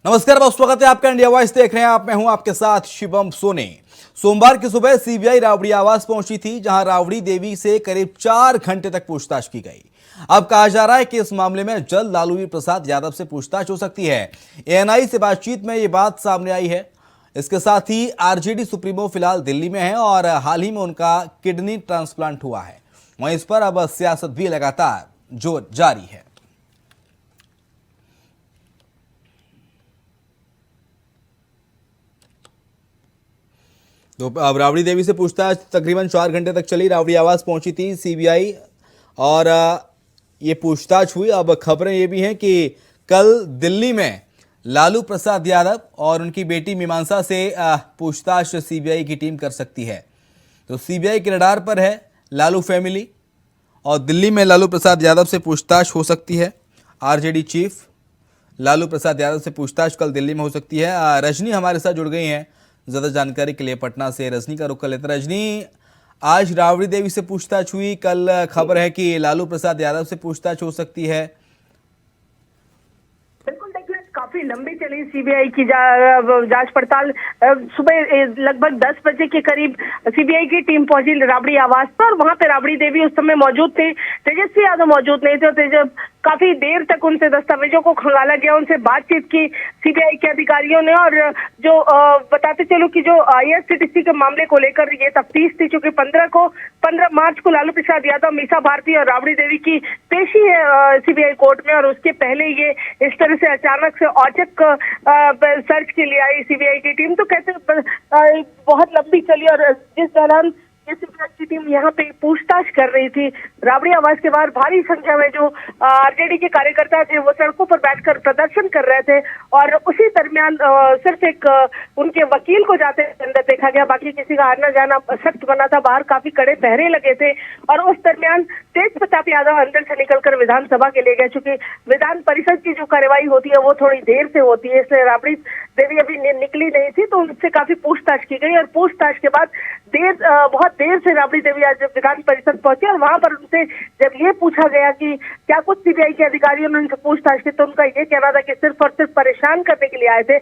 नमस्कार, बहुत स्वागत है आपका इंडिया वॉइस देख रहे हैं आप। मैं हूं आपके साथ शिवम सोने। सोमवार की सुबह सीबीआई राबड़ी आवास पहुंची थी, जहां राबड़ी देवी से करीब 4 घंटे तक पूछताछ की गई। अब कहा जा रहा है कि इस मामले में जल्द लालू प्रसाद यादव से पूछताछ हो सकती है। एएनआई से बातचीत में ये बात सामने आई है। इसके साथ ही आरजेडी सुप्रीमो फिलहाल दिल्ली में है और हाल ही में उनका किडनी ट्रांसप्लांट हुआ है। वहीं इस पर अब सियासत भी लगातार जो जारी है। तो अब राबड़ी देवी से पूछताछ तकरीबन 4 घंटे तक चली। राबड़ी आवास पहुंची थी सीबीआई और ये पूछताछ हुई। अब खबरें ये भी हैं कि कल दिल्ली में लालू प्रसाद यादव और उनकी बेटी मीमांसा से पूछताछ सीबीआई की टीम कर सकती है। तो सीबीआई के रडार पर है लालू फैमिली और दिल्ली में लालू प्रसाद यादव से पूछताछ हो सकती है। आरजेडी चीफ लालू प्रसाद यादव से पूछताछ कल दिल्ली में हो सकती है। रजनी हमारे साथ जुड़ गई हैं ज़्यादा जानकारी के लिए पटना से। रजनी का रुख कर लेते हैं। रजनी, आज राबड़ी देवी से पूछताछ हुई, कल खबर है कि लालू प्रसाद यादव से पूछताछ हो सकती है। बिल्कुल, देखिए काफी लंबी चली सीबीआई की जांच पड़ताल। सुबह लगभग 10 बजे के करीब सीबीआई की टीम पहुंची राबड़ी आवास पर और वहां पे राबड़ी देवी उस समय मौजूद थे, तेजस्वी यादव मौजूद नहीं थे। और काफी देर तक उनसे दस्तावेजों को खंगाला गया, उनसे बातचीत की सीबीआई के अधिकारियों ने। और जो बताते चलो कि जो आईआरसीटीसी के मामले को लेकर ये तफ्तीश थी, चूंकि 15 मार्च को लालू प्रसाद यादव, मीसा भारती और राबड़ी देवी की पेशी है सीबीआई कोर्ट में। और उसके पहले ये इस तरह से अचानक से औचक सर्च के लिए आई सीबीआई की टीम। तो कहते बहुत लंबी चली और जिस दौरान सीबीआई की टीम यहाँ पे पूछताछ कर रही थी, राबड़ी आवास के बाहर भारी संख्या में जो आरजेडी के कार्यकर्ता थे वो सड़कों पर बैठकर प्रदर्शन कर रहे थे। और उसी दरमियान सिर्फ एक उनके वकील को जाते अंदर देखा गया, बाकी किसी का आना जाना सख्त बना था। बाहर काफी कड़े पहरे लगे थे और उस दरमियान तेज प्रताप यादव अंदर से निकलकर विधानसभा के ले गए। चूंकि विधान परिषद की जो कार्यवाही होती है वो थोड़ी देर से होती है, इसलिए राबड़ी देवी अभी निकली नहीं थी, तो उनसे काफी पूछताछ की गई। और पूछताछ के बाद बहुत देर से राबड़ी देवी आज विधान परिषद पहुंचे और वहां पर उनसे जब ये पूछा गया कि क्या कुछ सीबीआई के अधिकारियों ने उनसे पूछताछ की, तो उनका ये कहना था कि सिर्फ और सिर्फ परेशान करने के लिए आए थे।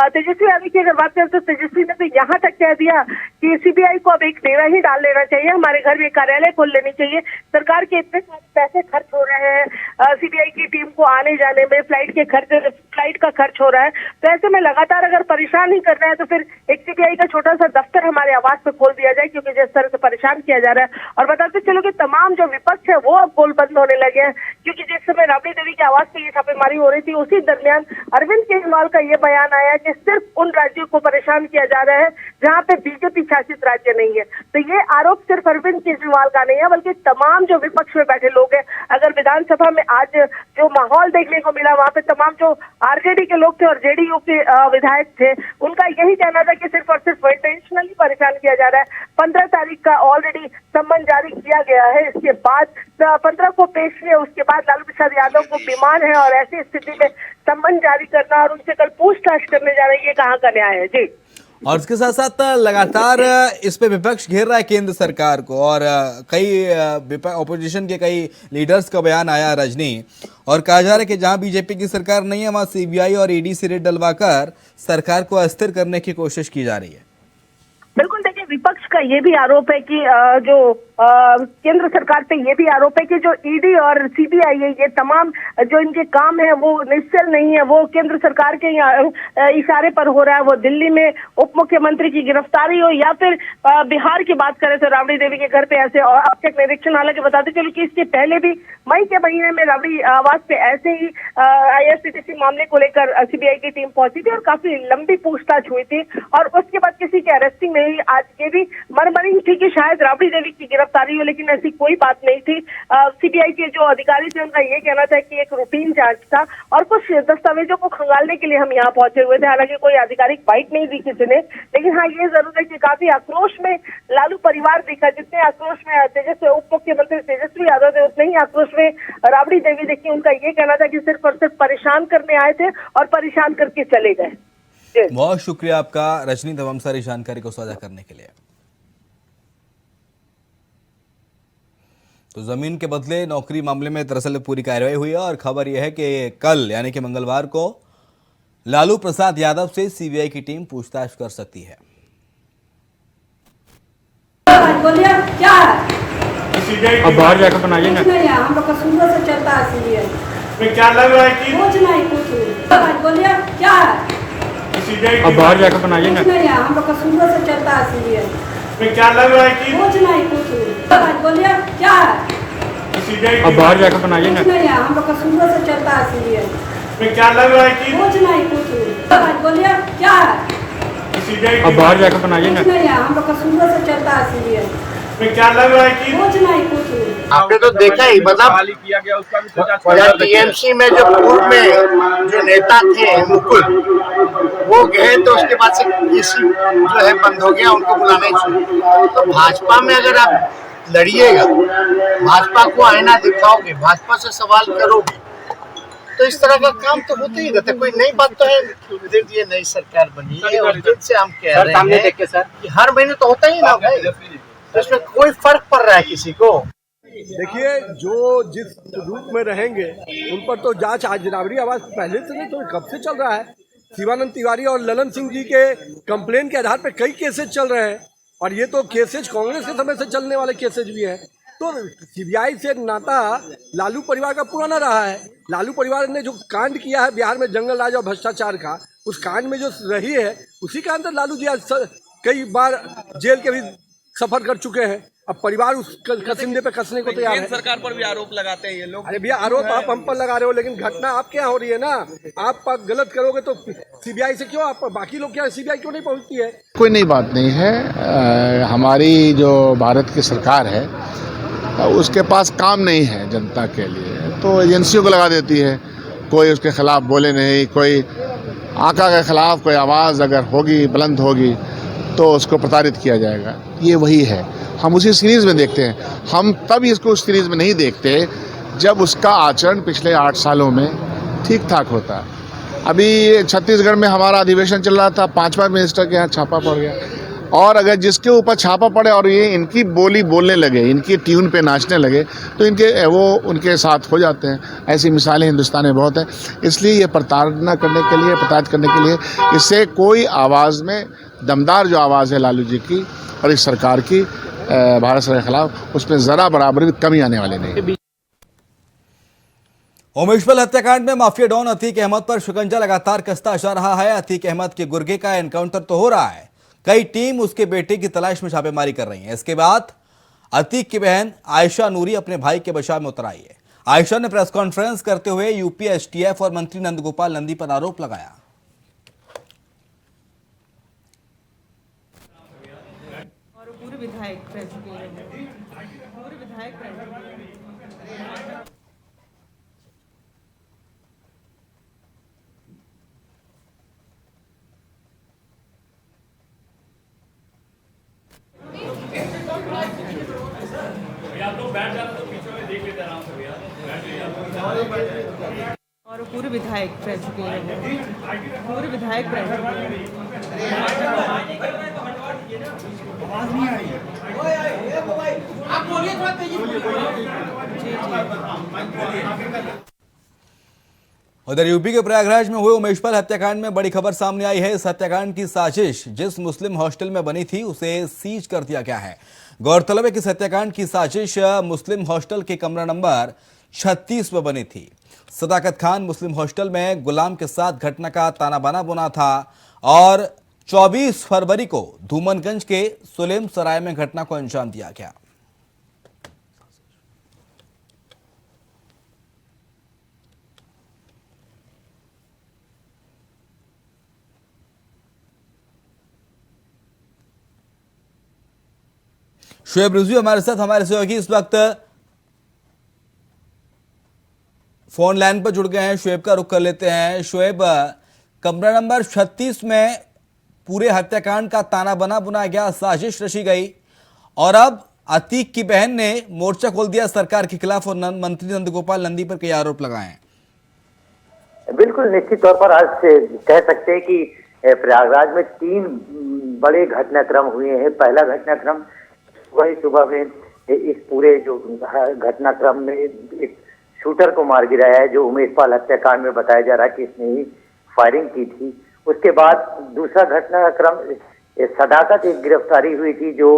तेजस्वी यादव की अगर बात करें तो तेजस्वी ने तो यहाँ तक कह दिया कि सीबीआई को अब एक डेरा ही डाल लेना चाहिए, हमारे घर में कार्यालय खोल लेनी चाहिए। सरकार के इतने सारे पैसे खर्च हो रहे हैं सीबीआई की टीम को आने जाने में, फ्लाइट का खर्च हो रहा है, तो ऐसे में लगातार अगर परेशान ही कर रहे हैं तो फिर एक सीबीआई का छोटा सा दफ्तर हमारे आवास पे खोल दिया जाए, क्योंकि जिस तरह से परेशान किया जा रहा है। और बताते चलो कि तमाम जो विपक्ष है वो अब गोलबंद होने लगे हैं, क्योंकि जिस समय राबड़ी देवी की आवास पे ये छापेमारी हो रही थी, उसी दरमियान अरविंद केजरीवाल का ये बयान आया कि सिर्फ उन राज्यों को परेशान किया जा रहा है जहाँ पे बीजेपी शासित राज्य नहीं है। तो ये आरोप सिर्फ अरविंद केजरीवाल का नहीं है, बल्कि तमाम जो विपक्ष में बैठे लोग हैं। अगर विधानसभा में आज जो माहौल देखने को मिला, वहां पे तमाम जो आरजेडी के लोग थे और जेडीयू के विधायक थे, उनका यही कहना था कि सिर्फ और सिर्फ इंटेंशनली परेशान किया जा रहा है। 15 तारीख का ऑलरेडी सम्मन जारी किया गया है, इसके बाद 15 को पेशी है, उसके बाद लालू प्रसाद यादव को बीमार है और ऐसी स्थिति में सम्मन जारी करना और उनसे कल पूछताछ करने जा रही है, कहाँ का न्याय है जी। और इसके साथ साथ लगातार इस पे विपक्ष घेर रहा है केंद्र सरकार को और कई ऑपोजिशन के कई लीडर्स का बयान आया रजनी, और कहा जा रहा है कि जहां बीजेपी की सरकार नहीं है वहां सीबीआई और ईडी से रेड डलवाकर सरकार को अस्थिर करने की कोशिश की जा रही है। बिल्कुल, देखिए विपक्ष का ये भी आरोप है कि जो केंद्र सरकार पे ये भी आरोप है कि जो ईडी और सीबीआई है, ये तमाम जो इनके काम है वो निश्चल नहीं है, वो केंद्र सरकार के इशारे पर हो रहा है। वो दिल्ली में उप मुख्यमंत्री की गिरफ्तारी हो या फिर बिहार की बात करें तो राबड़ी देवी के घर पे ऐसे औचक निरीक्षण। हालांकि बताते चलो कि इसके पहले भी मई के महीने में राबड़ी आवास पे ऐसे ही आईआरसीटीसी मामले को लेकर सीबीआई की टीम पहुंची थी और काफी लंबी पूछताछ हुई थी और उसके बाद किसी की अरेस्टिंग नहीं। आज ये भी मरमरिंग थी कि शायद राबड़ी देवी की गिरफ्तारी हो, लेकिन ऐसी कोई बात नहीं थी। सीबीआई के जो अधिकारी थे उनका ये कहना था कि एक रूटीन जांच था और कुछ दस्तावेजों को खंगालने के लिए हम यहाँ पहुंचे हुए थे। हालांकि कोई आधिकारिक बाइट नहीं दी किसी ने, लेकिन हाँ ये जरूर है कि काफी आक्रोश में लालू परिवार दिखा। जितने आक्रोश में तेजस्वी उप मुख्यमंत्री तेजस्वी यादव थे, उतने ही आक्रोश में राबड़ी देवी देखिए। उनका ये कहना था कि सिर्फ और सिर्फ परेशान करने आए थे और परेशान करके चले गए। बहुत शुक्रिया आपका रजनी, तमाम सारी जानकारी को साझा करने के लिए। तो जमीन के बदले नौकरी मामले में दरअसल पूरी कार्रवाई हुई है और खबर यह है कि कल यानी कि मंगलवार को लालू प्रसाद यादव से सीबीआई की टीम पूछताछ कर सकती है। बोलिए क्या है? अब बाहर जाकर बनाइए ना। कुछ नहीं है, हम लोग का शुरू से चलता है सीरियल। में क्या लग रहा है कि कुछ नहीं। बोलिए क्या है? अब बाहर जाकर बनाइए ना। कुछ नहीं है, हम लोग का शुरू से चलता है सीरियल। में क्या लग रहा है कि कुछ नहीं। बोलिए क्या है? अब बाहर जाकर बनाइए ना। कुछ नहीं है, हम लोग का शुरू से चलता है सीरियल। में क्या लग रहा है कि कुछ नहीं। बोलिए क्या है? अब बाहर जाकर बनाइए ना। कुछ नहीं है, हम लोग का शुरू से चलता है सीरियल। में क्या लग रहा है कि कुछ नहीं। आपने तो देखा ही, मतलब किया गया उसका भी जब टीएमसी में जो पूर्व में जो नेता थे मुकुल, वो गए तो उसके बाद से किसी जो है बंद हो गया, उनको बुलाना ही छोड़। तो भाजपा में अगर आप लड़िएगा, भाजपा को आईना दिखाओगे, भाजपा से सवाल करोगे, तो इस तरह का काम तो होते ही रहता है। कोई नई बात तो है, ये नई सरकार बनी है और जिनसे हम कह रहे हैं कि हर महीने तो होता ही ना भाई, तो इसमें कोई फर्क पड़ रहा है किसी को? देखिए, जो जिस रूप में रहेंगे उन पर तो जांच आज राबड़ी आवास पहले से नहीं तो कब से चल रहा है। शिवानंद तिवारी और ललन सिंह जी के कंप्लेन के आधार पर कई केसेज चल रहे हैं और ये तो केसेज कांग्रेस के समय से चलने वाले केसेज भी हैं। तो सीबीआई से नाता लालू परिवार का पुराना रहा है। लालू परिवार ने जो कांड किया है बिहार में जंगल राज और भ्रष्टाचार का, उस कांड में जो रही है उसी के अंदर लालू जी आज कई बार जेल के भी सफर कर चुके हैं। अब परिवार उस कसिंदे पे कसने को तैयार है। सरकार पर भी आरोप लगाते हैं ये लोग। अरे भैया, आरोप आप हम पर लगा रहे हो, लेकिन घटना आपके यहाँ हो रही है ना। आप गलत करोगे तो सीबीआई से क्यों, आप बाकी लोग क्या सीबीआई क्यों नहीं पहुंचती है? कोई नई बात नहीं है। हमारी जो भारत की सरकार है उसके पास काम नहीं है जनता के लिए, तो एजेंसियों को लगा देती है। कोई उसके खिलाफ बोले नहीं, कोई आका के खिलाफ कोई आवाज़ अगर होगी, बुलंद होगी, तो उसको प्रताड़ित किया जाएगा। ये वही है, हम उसी सीरीज़ में देखते हैं। हम तब इसको उस सीरीज़ में नहीं देखते जब उसका आचरण पिछले 8 सालों में ठीक ठाक होता। अभी छत्तीसगढ़ में हमारा अधिवेशन चल रहा था, 5 मिनिस्टर के यहाँ छापा पड़ गया, और अगर जिसके ऊपर छापा पड़े और ये इनकी बोली बोलने लगे, इनकी ट्यून पे नाचने लगे, तो वो उनके साथ हो जाते हैं। ऐसी मिसालें हिंदुस्तान में बहुत हैं। इसलिए ये प्रताड़ित करने के लिए इससे कोई आवाज़ में दमदार जो आवाज़ है लालू जी की और इस सरकार की भारत सरकार के खिलाफ, उसमें ज़रा बराबर भी कमी आने वाली नहीं। उमेशपाल हत्याकांड में माफिया डॉन अतीक अहमद पर शिकंजा लगातार कसता जा रहा है। अतीक अहमद के गुर्गे का एनकाउंटर तो हो रहा है, कई टीम उसके बेटे की तलाश में छापेमारी कर रही है। इसके बाद अतीक की बहन आयशा नूरी अपने भाई के बचाव में उतर आई है। आयशा ने प्रेस कॉन्फ्रेंस करते हुए यूपी एसटीएफ और मंत्री नंदगोपाल नंदी पर आरोप लगाया। और पूरे विधायक रह चुके हैं, पूरे विधायक रह चुके हैं। और पूरे विधायक रह चुके हैं, पूरे विधायक रह चुके हैं। आवाज नहीं आ रही है, आप बोलिए थोड़ा तेजी से। उधर यूपी के प्रयागराज में हुए उमेशपाल हत्याकांड में बड़ी खबर सामने आई है। इस हत्याकांड की साजिश जिस मुस्लिम हॉस्टल में बनी थी उसे सीज कर दिया गया है। गौरतलब है कि इस हत्याकांड की साजिश मुस्लिम हॉस्टल के कमरा नंबर 36 में बनी थी। सदाकत खान मुस्लिम हॉस्टल में गुलाम के साथ घटना का ताना बाना बुना था और 24 फरवरी को धूमनगंज के सुलेम सराय में घटना को अंजाम दिया गया। शुएब रिजवी हमारे साथ, हमारे सहयोगी इस वक्त फोन लाइन पर जुड़ गए हैं। शुएब का रुख कर लेते हैं। शुएब, कमरा नंबर 36 में पूरे हत्याकांड का ताना बना बुना गया, साजिश रची गई और अब अतीक की बहन ने मोर्चा खोल दिया सरकार के खिलाफ और मंत्री नंदगोपाल नंदी पर कई आरोप लगाए हैं। बिल्कुल निश्चित तौर पर आज कह सकते हैं कि प्रयागराज में 3 बड़े घटनाक्रम हुए हैं। पहला घटनाक्रम वही सुबह में इस पूरे जो घटनाक्रम में एक शूटर को मार गिराया है, जो उमेशपाल हत्याकांड में बताया जा रहा है कि इसने ही फायरिंग की थी। उसके बाद दूसरा घटनाक्रम सदाकत एक गिरफ्तारी हुई थी जो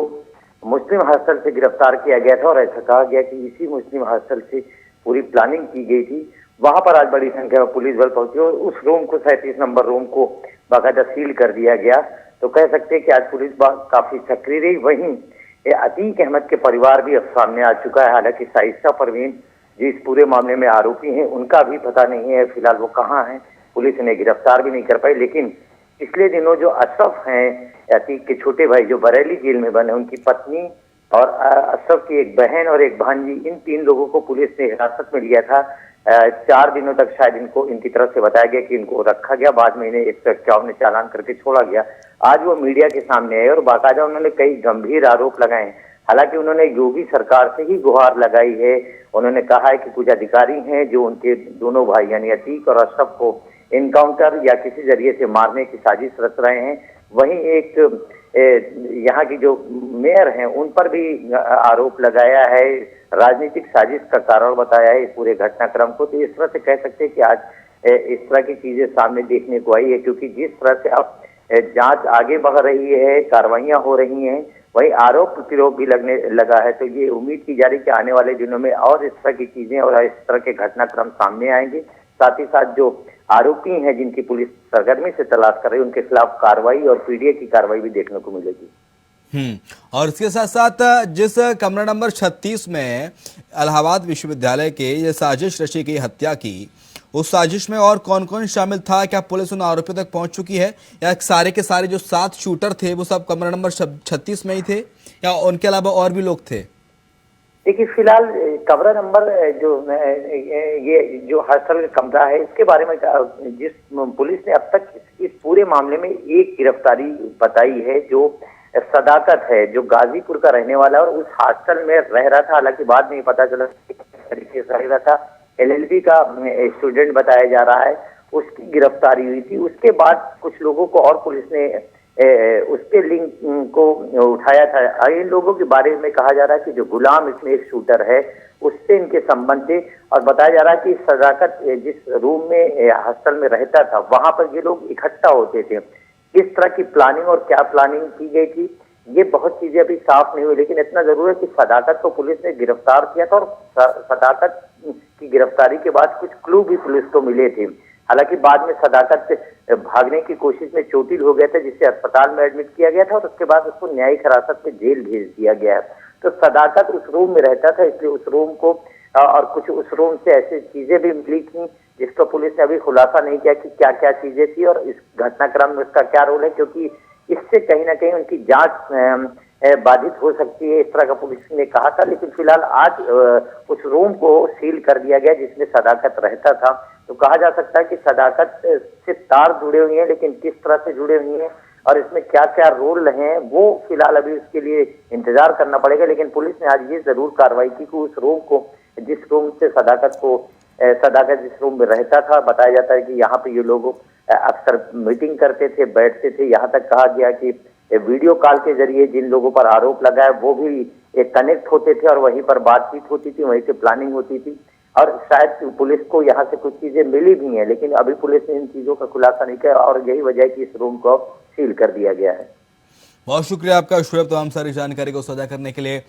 मुस्लिम हॉस्टल से गिरफ्तार किया गया था और ऐसा कहा गया कि इसी मुस्लिम हॉस्टल से पूरी प्लानिंग की गई थी। वहां पर आज बड़ी संख्या में पुलिस बल पहुंची और उस रूम को 37 नंबर रूम को बाकायदा सील कर दिया गया। तो कह सकते हैं कि आज पुलिस काफी सक्रिय रही। वहीं अतीक अहमद के परिवार भी अब सामने आ चुका है। हालांकि शाइस्ता परवीन जो इस पूरे मामले में आरोपी हैं उनका भी पता नहीं है फिलहाल वो कहाँ हैं, पुलिस इन्हें गिरफ्तार भी नहीं कर पाई। लेकिन पिछले दिनों जो अशरफ हैं अतीक के छोटे भाई जो बरेली जेल में बने, उनकी पत्नी और अशरफ की एक बहन और एक भांजी, इन 3 लोगों को पुलिस ने हिरासत में लिया था। 4 दिनों तक शायद इनकी तरफ से बताया गया कि इनको रखा गया, बाद में इन्हें 151 चालान करके छोड़ा गया। आज वो मीडिया के सामने आए और बाकायदा उन्होंने कई गंभीर आरोप लगाए हैं। हालांकि उन्होंने योगी सरकार से ही गुहार लगाई है। उन्होंने कहा है कि कुछ अधिकारी हैं जो उनके दोनों भाई यानी अतीक और अशरफ को इनकाउंटर या किसी जरिए से मारने की साजिश रच रहे हैं। वहीं एक यहाँ की जो मेयर हैं उन पर भी आरोप लगाया है, राजनीतिक साजिश का कारण बताया है इस पूरे घटनाक्रम को। तो इस तरह से कह सकते हैं कि आज इस तरह की चीजें सामने देखने को आई है, क्योंकि जिस तरह से अब जांच आगे बढ़ रही है, कार्रवाइयां हो रही हैं, वही आरोप प्रतिरोध भी लगने लगा है। तो ये उम्मीद की जा रही है कि आने वाले दिनों में और इस तरह की चीजें और इस तरह के घटनाक्रम सामने आएंगे। साथ ही साथ जो आरोपी हैं जिनकी पुलिस सरगर्मी से तलाश कर रही है उनके खिलाफ कार्रवाई और पीडीए की कार्रवाई भी देखने को मिलेगी। और इसके साथ साथ जिस कमरा नंबर 36 में इलाहाबाद विश्वविद्यालय के ये साजिश रची गई हत्या की, उस साजिश में और कौन कौन शामिल था? क्या पुलिस उन आरोपियों तक पहुंच चुकी है या सारे के सारे जो 7 शूटर थे वो सब कमरा नंबर 36 में ही थे या उनके अलावा और भी लोग थे? देखिए फिलहाल कमरा नंबर जो ये जो हॉस्टल का कमरा है इसके बारे में जिस पुलिस ने अब तक इस पूरे मामले में एक गिरफ्तारी बताई है जो सदाकत है, जो गाजीपुर का रहने वाला और उस हॉस्टल में रह रहा था। हालांकि बाद में पता चला तरीके से रह रहा था, LLB का स्टूडेंट बताया जा रहा है, उसकी गिरफ्तारी हुई थी। उसके बाद कुछ लोगों को और पुलिस ने उसके लिंक को उठाया था। इन लोगों के बारे में कहा जा रहा है कि जो गुलाम इसमें एक शूटर है उससे इनके संबंध थे और बताया जा रहा है कि सदाकत जिस रूम में हॉस्टल में रहता था वहां पर ये लोग इकट्ठा होते थे। किस तरह की प्लानिंग और क्या प्लानिंग की गई थी ये बहुत चीजें अभी साफ नहीं हुई, लेकिन इतना जरूर है कि सदाकत को पुलिस ने गिरफ्तार किया था और सदाकत की गिरफ्तारी के बाद कुछ क्लू भी पुलिस को मिले थे। हालांकि बाद में सदाकत भागने की कोशिश में चोटिल हो गया था जिसे अस्पताल में एडमिट किया गया था और उसके बाद उसको न्यायिक हिरासत में जेल भेज दिया गया है। तो सदाकत उस रूम में रहता था, इसलिए उस रूम को और कुछ उस रूम से ऐसी चीजें भी मिली थी जिसका पुलिस ने अभी खुलासा नहीं किया कि क्या क्या चीजें थी और इस घटनाक्रम में उसका क्या रोल है, क्योंकि इससे कहीं ना कहीं उनकी जांच बाधित हो सकती है, इस तरह का पुलिस ने कहा था। लेकिन फिलहाल आज उस रूम को सील कर दिया गया जिसमें सदाकत रहता था। तो कहा जा सकता है कि सदाकत से तार जुड़े हुए हैं, लेकिन किस तरह से जुड़े हुए हैं और इसमें क्या क्या रोल हैं वो फिलहाल अभी उसके लिए इंतजार करना पड़ेगा। लेकिन पुलिस ने आज ये जरूर कार्रवाई की कि उस रूम को जिस रूम से सदाकत जिस रूम में रहता था, बताया जाता है कि यहाँ पे ये लोग अक्सर मीटिंग करते थे, बैठते थे। यहाँ तक कहा गया कि वीडियो कॉल के जरिए जिन लोगों पर आरोप लगा है वो भी कनेक्ट होते थे और वहीं पर बातचीत होती थी, वहीं से प्लानिंग होती थी। और शायद पुलिस को यहाँ से कुछ चीजें मिली भी हैं, लेकिन अभी पुलिस ने इन चीजों का खुलासा नहीं किया और यही वजह है कि इस रूम को सील कर दिया गया है। बहुत शुक्रिया आपका शुएब तमाम सारी जानकारी को साझा करने के लिए।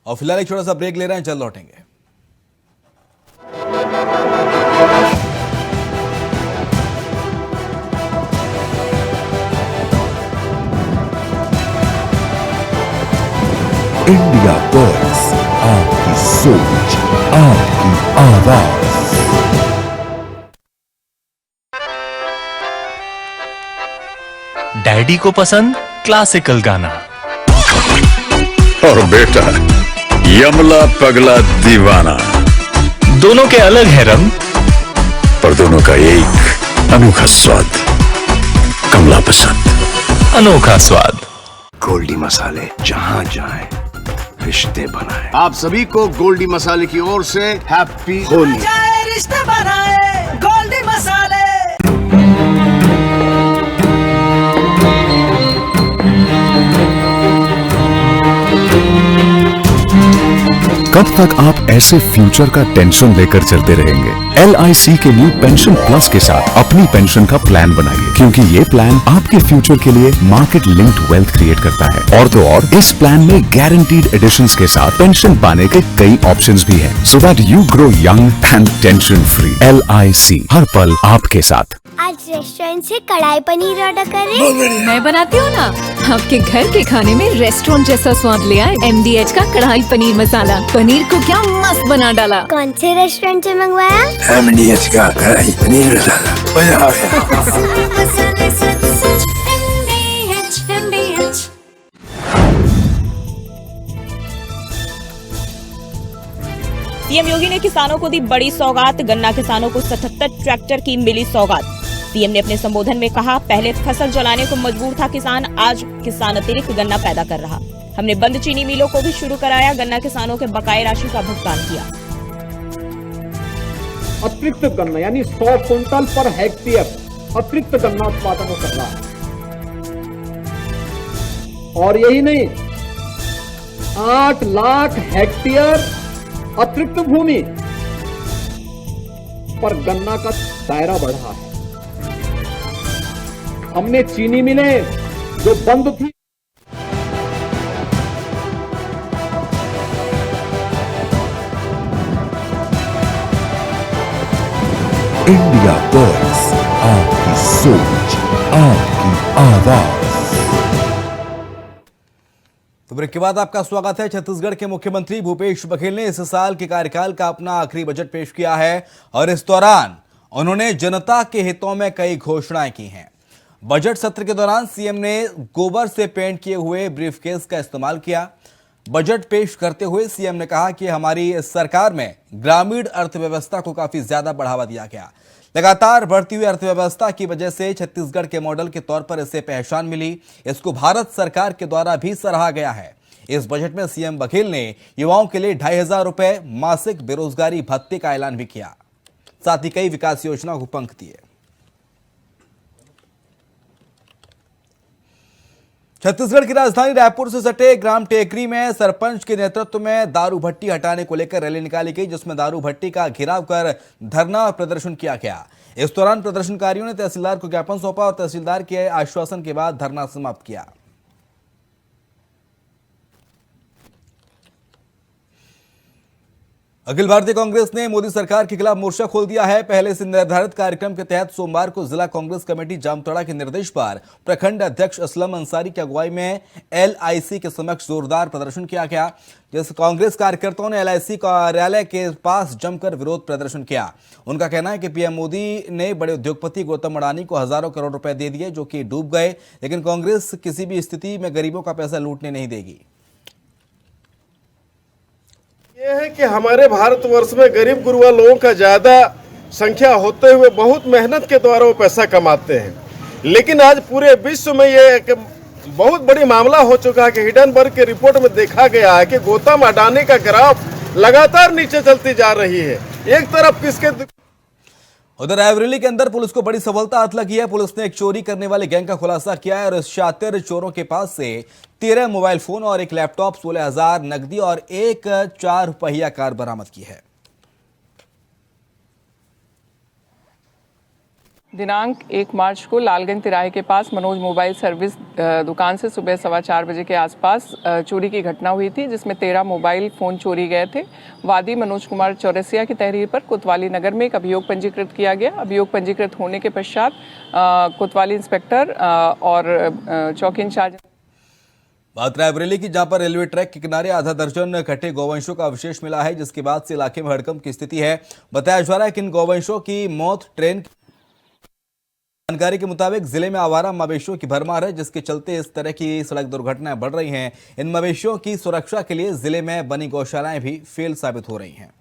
और फिलहाल एक छोटा सा ब्रेक ले रहे हैं, चल लौटेंगे। इंडिया बॉयज, आपकी सोच, आपकी आवाज। डैडी को पसंद क्लासिकल गाना और बेटा यमला पगला दीवाना। दोनों के अलग है रंग पर दोनों का एक अनोखा स्वाद। कमला पसंद, अनोखा स्वाद। गोल्डी मसाले जहां जाए रिश्ते बनाए। आप सभी को गोल्डी मसाले की ओर से हैप्पी होली। रिश्ते बनाए गोल्डी मसाले। कब तक आप ऐसे फ्यूचर का टेंशन लेकर चलते रहेंगे? LIC के न्यू पेंशन प्लस के साथ अपनी पेंशन का प्लान बनाइए, क्योंकि ये प्लान आपके फ्यूचर के लिए मार्केट लिंक्ड वेल्थ क्रिएट करता है। और तो और इस प्लान में गारंटीड एडिशंस के साथ पेंशन पाने के कई ऑप्शंस भी हैं, so that you grow young and tension free. LIC, हर पल आपके साथ। आज रेस्टोरेंट से कढ़ाई पनीर ऑर्डर करें। मैं बनाती हूँ ना, आपके घर के खाने में रेस्टोरेंट जैसा स्वाद ले आए। MDH का कढ़ाई पनीर मसाला, पनीर को क्या मस्त बना डाला। कौन से रेस्टोरेंट से मंगवाया? MDH का कढ़ाई पनीर मसाला, मजा आ गया। सीएम योगी ने किसानों को दी बड़ी सौगात, गन्ना किसानों को 77 ट्रैक्टर की मिली सौगात। सीएम ने अपने संबोधन में कहा, पहले फसल जलाने को मजबूर था किसान, आज किसान अतिरिक्त गन्ना पैदा कर रहा। हमने बंद चीनी मिलों को भी शुरू कराया, गन्ना किसानों के बकाये राशि का भुगतान किया। अतिरिक्त गन्ना यानी 100 क्विंटल पर हेक्टेयर अतिरिक्त गन्ना उत्पादन कर रहा है। और यही नहीं, 8 लाख हेक्टेयर अतिरिक्त भूमि पर गन्ना का दायरा बढ़ा है। हमने चीनी मिलें जो बंद थी, इंडिया बर्ड्स, आपकी सोच, आपकी आवाज। तो ब्रेक के बाद आपका स्वागत है। छत्तीसगढ़ के मुख्यमंत्री भूपेश बघेल ने इस साल के कार्यकाल का अपना आखिरी बजट पेश किया है और इस दौरान उन्होंने जनता के हितों में कई घोषणाएं की हैं। बजट सत्र के दौरान सीएम ने गोबर से पेंट किए हुए ब्रीफकेस का इस्तेमाल किया। बजट पेश करते हुए सीएम ने कहा कि हमारी सरकार में ग्रामीण अर्थव्यवस्था को काफी ज्यादा बढ़ावा दिया गया। लगातार बढ़ती हुई अर्थव्यवस्था की वजह से छत्तीसगढ़ के मॉडल के तौर पर इसे पहचान मिली। इसको भारत सरकार के द्वारा भी सराहा गया है। इस बजट में सीएम बघेल ने युवाओं के लिए 2500 रुपए मासिक बेरोजगारी भत्ते का ऐलान भी किया, साथ ही कई विकास योजनाओं को पंख दिए। छत्तीसगढ़ की राजधानी रायपुर से सटे ग्राम टेकरी में सरपंच के नेतृत्व में दारू भट्टी हटाने को लेकर रैली निकाली गई, जिसमें दारू भट्टी का घेराव कर धरना और प्रदर्शन किया गया। इस दौरान प्रदर्शनकारियों ने तहसीलदार को ज्ञापन सौंपा और तहसीलदार के आश्वासन के बाद धरना समाप्त किया। अखिल भारतीय कांग्रेस ने मोदी सरकार के खिलाफ मोर्चा खोल दिया है। पहले से निर्धारित कार्यक्रम के तहत सोमवार को जिला कांग्रेस कमेटी जामताड़ा के निर्देश पर प्रखंड अध्यक्ष असलम अंसारी की अगुवाई में LIC के समक्ष जोरदार प्रदर्शन किया गया, जिस कांग्रेस कार्यकर्ताओं ने LIC कार्यालय के पास जमकर विरोध प्रदर्शन किया। उनका कहना है कि पीएम मोदी ने बड़े उद्योगपति गौतम अडानी को हजारों करोड़ रुपए दे दिए, जो कि डूब गए, लेकिन कांग्रेस किसी भी स्थिति में गरीबों का पैसा लूटने नहीं देगी। ये है कि हमारे भारतवर्ष में गरीब गुरुआ लोगों का ज़्यादा संख्या होते हुए बहुत मेहनत के द्वारा वो पैसा कमाते हैं, लेकिन आज पूरे विश्व में ये एक बहुत बड़ी मामला हो चुका है कि हिडनबर्ग के रिपोर्ट में देखा गया है कि गौतम अडानी का ग्राफ लगातार नीचे चलती जा रही है। एक तरफ किसके उधर रायबरेली के अंदर पुलिस को बड़ी सफलता हाथ लगी है। पुलिस ने एक चोरी करने वाले गैंग का खुलासा किया है और इस शातिर चोरों के पास से 13 मोबाइल फोन और एक लैपटॉप, 16,000 नकदी और एक 4 पहिया कार बरामद की है। दिनांक 1 मार्च को लालगंज तिराहे के पास मनोज मोबाइल सर्विस दुकान से सुबह 4:15 बजे के आसपास चोरी की घटना हुई थी, जिसमें 13 मोबाइल फ़ोन चोरी गए थे। वादी मनोज कुमार चौरसिया की तहरीर पर कोतवाली नगर में एक अभियोग पंजीकृत किया गया। अभियोग पंजीकृत होने के पश्चात कोतवाली इंस्पेक्टर और चौकी इंचार्ज। बात रायबरेली की, जहां पर रेलवे ट्रैक के किनारे आधा दर्जन कटे गौवंशों का अवशेष मिला है, जिसके बाद से इलाके में हड़कंप की स्थिति है। बताया जा रहा है कि इन गौवंशों की मौत ट्रेन जानकारी के मुताबिक जिले में आवारा मवेशियों की भरमार है, जिसके चलते इस तरह की सड़क दुर्घटनाएं बढ़ रही हैं। इन मवेशियों की सुरक्षा के लिए जिले में बनी गौशालाएं भी फेल साबित हो रही हैं।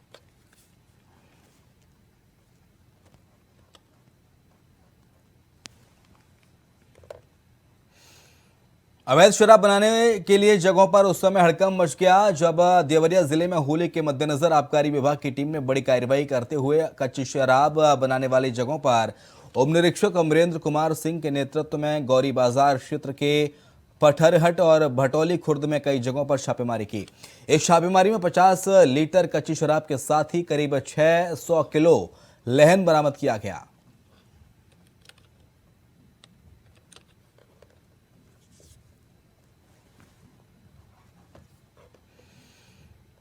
अवैध शराब बनाने के लिए जगहों पर उस समय हड़कंप मच गया, जब देवरिया जिले में होली के मद्देनजर आबकारी विभाग की टीम ने बड़ी कार्रवाई करते हुए कच्ची शराब बनाने वाली जगहों पर उप निरीक्षक अमरेंद्र कुमार सिंह के नेतृत्व में गौरी बाजार क्षेत्र के पठरहट और भटौली खुर्द में कई जगहों पर छापेमारी की। इस छापेमारी में 50 लीटर कच्ची शराब के साथ ही करीब 600 किलो लहन बरामद किया गया।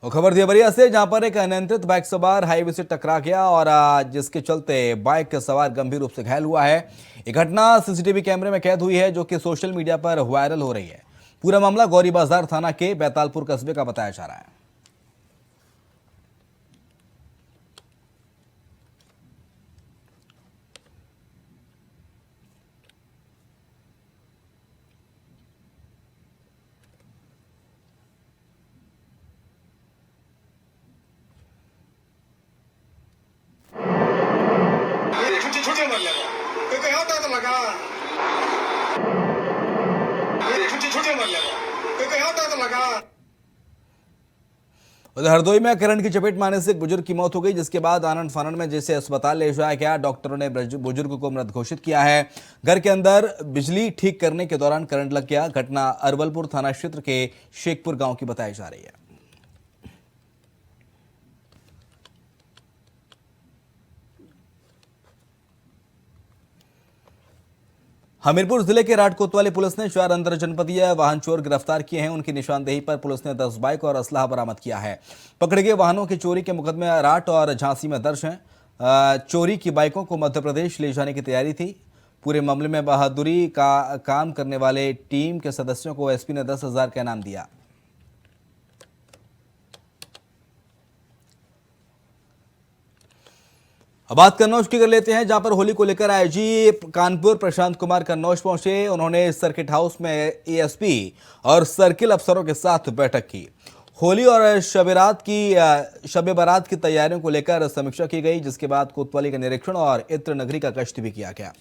और खबर देवरिया से, जहां पर एक अनियंत्रित बाइक सवार हाईवे से टकरा गया और जिसके चलते बाइक सवार गंभीर रूप से घायल हुआ है। ये घटना सीसीटीवी कैमरे में कैद हुई है, जो कि सोशल मीडिया पर वायरल हो रही है। पूरा मामला गौरी बाजार थाना के बैतालपुर कस्बे का बताया जा रहा है। उधर हरदोई में करंट की चपेट में आने से एक बुजुर्ग की मौत हो गई, जिसके बाद आनंद फानंद में जिसे अस्पताल ले जाया गया, डॉक्टरों ने बुजुर्ग को मृत घोषित किया है। घर के अंदर बिजली ठीक करने के दौरान करंट लग गया। घटना अरवलपुर थाना क्षेत्र के शेखपुर गांव की बताई जा रही है। हमीरपुर जिले के राट कोतवाली पुलिस ने 4 अंतर जनपदीय वाहन चोर गिरफ्तार किए हैं। उनकी निशानदेही पर पुलिस ने 10 बाइक और असलाह बरामद किया है। पकड़े गए वाहनों की चोरी के मुकदमे राट और झांसी में दर्ज हैं। चोरी की बाइकों को मध्य प्रदेश ले जाने की तैयारी थी। पूरे मामले में बहादुरी का काम करने वाले टीम के सदस्यों को एसपी ने 10,000 का इनाम दिया। अब बात कन्नौज की कर लेते हैं, जहां पर होली को लेकर आईजी कानपुर प्रशांत कुमार कन्नौज पहुंचे। उन्होंने सर्किट हाउस में एएसपी और सर्किल अफसरों के साथ बैठक की। होली और शब बारात की तैयारियों को लेकर समीक्षा की गई, जिसके बाद कोतवाली का निरीक्षण और इत्र नगरी का गश्त भी किया गया।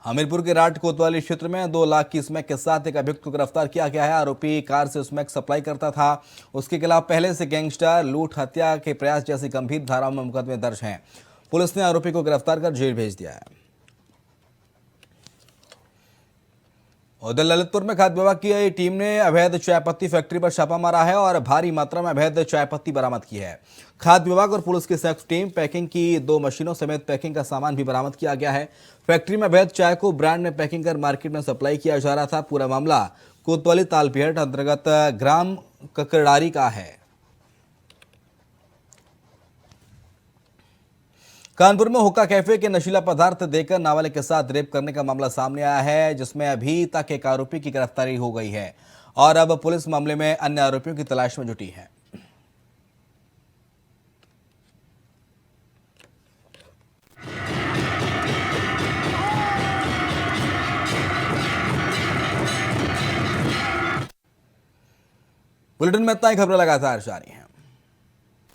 हमीरपुर के राट कोतवाली क्षेत्र में 2 लाख की स्मैक के साथ एक अभियुक्त को गिरफ्तार किया गया है। आरोपी कार से स्मैक सप्लाई करता था। उसके खिलाफ पहले से गैंगस्टर, लूट, हत्या के प्रयास जैसी गंभीर धाराओं में मुकदमे दर्ज हैं। पुलिस ने आरोपी को गिरफ्तार कर जेल भेज दिया है। उधर ललितपुर में खाद्य विभाग की टीम ने अवैध चाय पत्ती फैक्ट्री पर छापा मारा है और भारी मात्रा में अवैध चाय पत्ती बरामद की है। खाद्य विभाग और पुलिस की संयुक्त टीम पैकिंग की 2 मशीनों समेत पैकिंग का सामान भी बरामद किया गया है। फैक्ट्री में अवैध चाय को ब्रांड में पैकिंग कर मार्केट में सप्लाई किया जा रहा था। पूरा मामला कोतवाली तालपिहट अंतर्गत ग्राम ककरडारी का है। कानपुर में हुक्का कैफे के नशीला पदार्थ देकर नाबालिग के साथ रेप करने का मामला सामने आया है, जिसमें अभी तक एक आरोपी की गिरफ्तारी हो गई है और अब पुलिस मामले में अन्य आरोपियों की तलाश में जुटी है। बुलेटिन में इतना ही, खबरें लगातार जारी हैं।